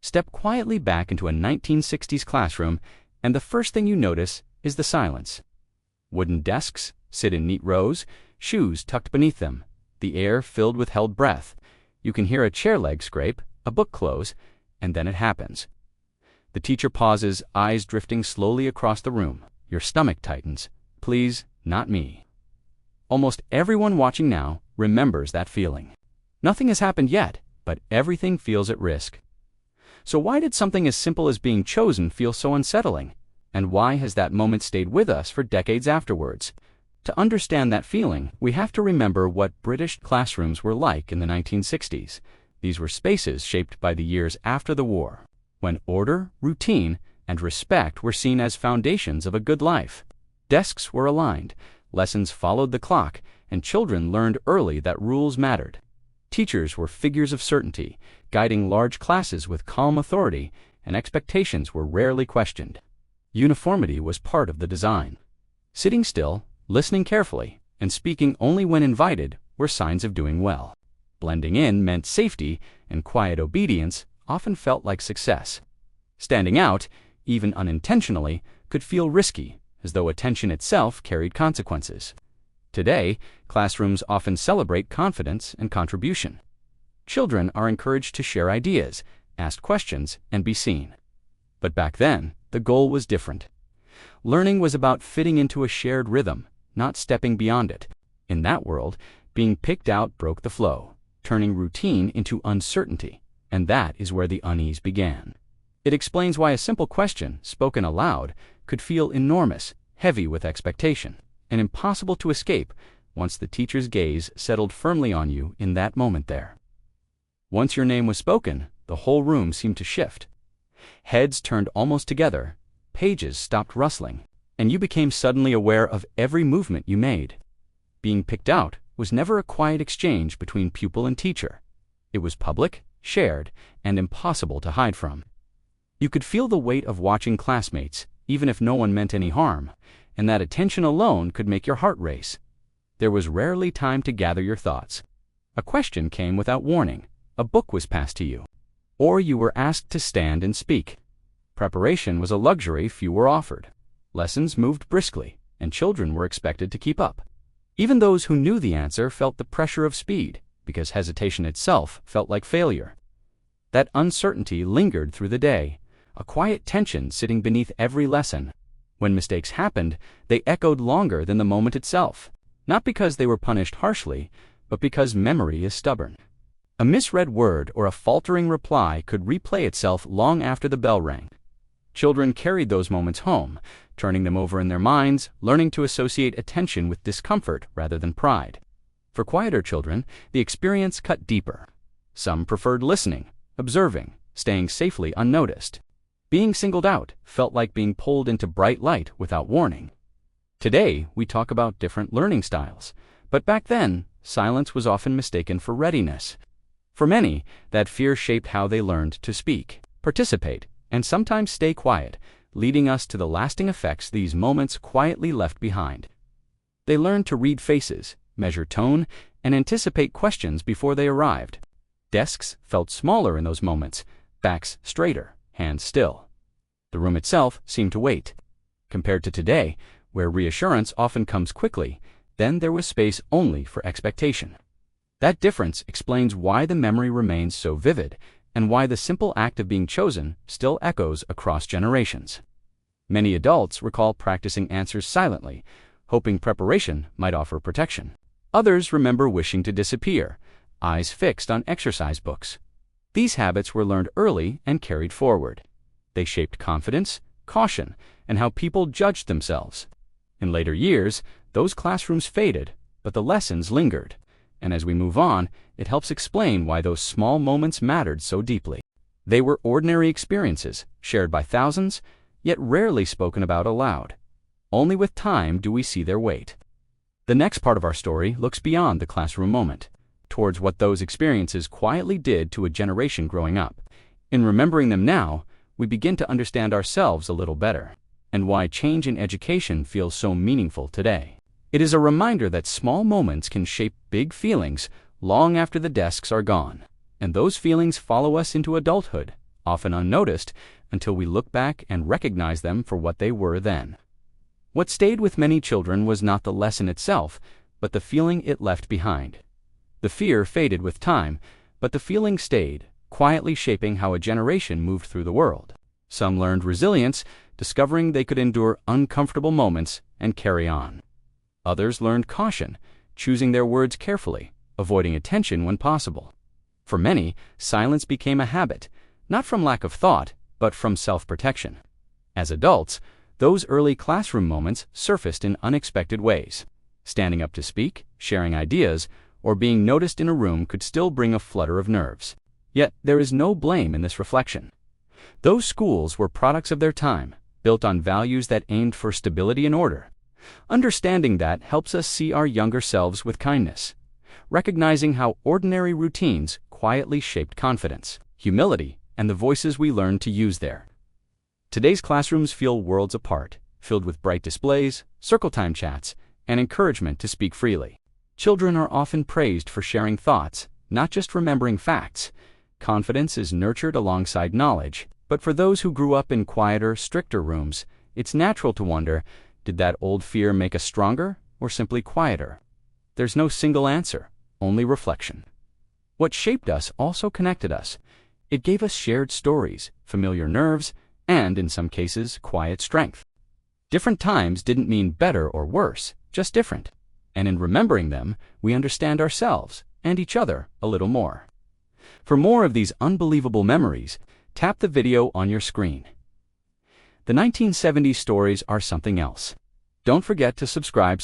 Step quietly back into a 1960s classroom, and the first thing you notice is the silence. Wooden desks sit in neat rows, shoes tucked beneath them, the air filled with held breath. You can hear a chair leg scrape, a book close, and then it happens. The teacher pauses, eyes drifting slowly across the room. Your stomach tightens. Please, not me. Almost everyone watching now remembers that feeling. Nothing has happened yet, but everything feels at risk. So why did something as simple as being chosen feel so unsettling? And why has that moment stayed with us for decades afterwards? To understand that feeling, we have to remember what British classrooms were like in the 1960s. These were spaces shaped by the years after the war, when order, routine, and respect were seen as foundations of a good life. Desks were aligned, lessons followed the clock, and children learned early that rules mattered. Teachers were figures of certainty, guiding large classes with calm authority, and expectations were rarely questioned. Uniformity was part of the design. Sitting still, listening carefully, and speaking only when invited were signs of doing well. Blending in meant safety, and quiet obedience often felt like success. Standing out, even unintentionally, could feel risky, as though attention itself carried consequences. Today, classrooms often celebrate confidence and contribution. Children are encouraged to share ideas, ask questions, and be seen. But back then, the goal was different. Learning was about fitting into a shared rhythm, not stepping beyond it. In that world, being picked out broke the flow, turning routine into uncertainty, and that is where the unease began. It explains why a simple question, spoken aloud, could feel enormous, heavy with expectation, and impossible to escape once the teacher's gaze settled firmly on you in that moment there. Once your name was spoken, the whole room seemed to shift. Heads turned almost together, pages stopped rustling, and you became suddenly aware of every movement you made. Being picked out was never a quiet exchange between pupil and teacher. It was public, shared, and impossible to hide from. You could feel the weight of watching classmates, even if no one meant any harm, and that attention alone could make your heart race. There was rarely time to gather your thoughts. A question came without warning, a book was passed to you, or you were asked to stand and speak. Preparation was a luxury few were offered. Lessons moved briskly, and children were expected to keep up. Even those who knew the answer felt the pressure of speed, because hesitation itself felt like failure. That uncertainty lingered through the day, a quiet tension sitting beneath every lesson. When mistakes happened, they echoed longer than the moment itself, not because they were punished harshly, but because memory is stubborn. A misread word or a faltering reply could replay itself long after the bell rang. Children carried those moments home, turning them over in their minds, learning to associate attention with discomfort rather than pride. For quieter children, the experience cut deeper. Some preferred listening, observing, staying safely unnoticed. Being singled out felt like being pulled into bright light without warning. Today, we talk about different learning styles, but back then, silence was often mistaken for readiness. For many, that fear shaped how they learned to speak, participate, and sometimes stay quiet, leading us to the lasting effects these moments quietly left behind. They learned to read faces, measure tone, and anticipate questions before they arrived. Desks felt smaller in those moments, backs straighter, hands still. The room itself seemed to wait. Compared to today, where reassurance often comes quickly, then there was space only for expectation. That difference explains why the memory remains so vivid, and why the simple act of being chosen still echoes across generations. Many adults recall practicing answers silently, hoping preparation might offer protection. Others remember wishing to disappear, eyes fixed on exercise books. These habits were learned early and carried forward. They shaped confidence, caution, and how people judged themselves. In later years, those classrooms faded, but the lessons lingered. And as we move on, it helps explain why those small moments mattered so deeply. They were ordinary experiences, shared by thousands, yet rarely spoken about aloud. Only with time do we see their weight. The next part of our story looks beyond the classroom moment, towards what those experiences quietly did to a generation growing up. In remembering them now, we begin to understand ourselves a little better, and why change in education feels so meaningful today. It is a reminder that small moments can shape big feelings long after the desks are gone, and those feelings follow us into adulthood, often unnoticed until we look back and recognize them for what they were then. What stayed with many children was not the lesson itself, but the feeling it left behind. The fear faded with time, but the feeling stayed, quietly shaping how a generation moved through the world. Some learned resilience, discovering they could endure uncomfortable moments and carry on. Others learned caution, choosing their words carefully, avoiding attention when possible. For many, silence became a habit, not from lack of thought, but from self-protection. As adults, those early classroom moments surfaced in unexpected ways. Standing up to speak, sharing ideas, or being noticed in a room could still bring a flutter of nerves. Yet there is no blame in this reflection. Those schools were products of their time, built on values that aimed for stability and order. Understanding that helps us see our younger selves with kindness, recognizing how ordinary routines quietly shaped confidence, humility, and the voices we learned to use there. Today's classrooms feel worlds apart, filled with bright displays, circle time chats, and encouragement to speak freely. Children are often praised for sharing thoughts, not just remembering facts. Confidence is nurtured alongside knowledge, but for those who grew up in quieter, stricter rooms, it's natural to wonder, did that old fear make us stronger or simply quieter? There's no single answer, only reflection. What shaped us also connected us. It gave us shared stories, familiar nerves, and, in some cases, quiet strength. Different times didn't mean better or worse, just different. And in remembering them, we understand ourselves and each other a little more. For more of these unbelievable memories, tap the video on your screen. The 1970s stories are something else. Don't forget to subscribe.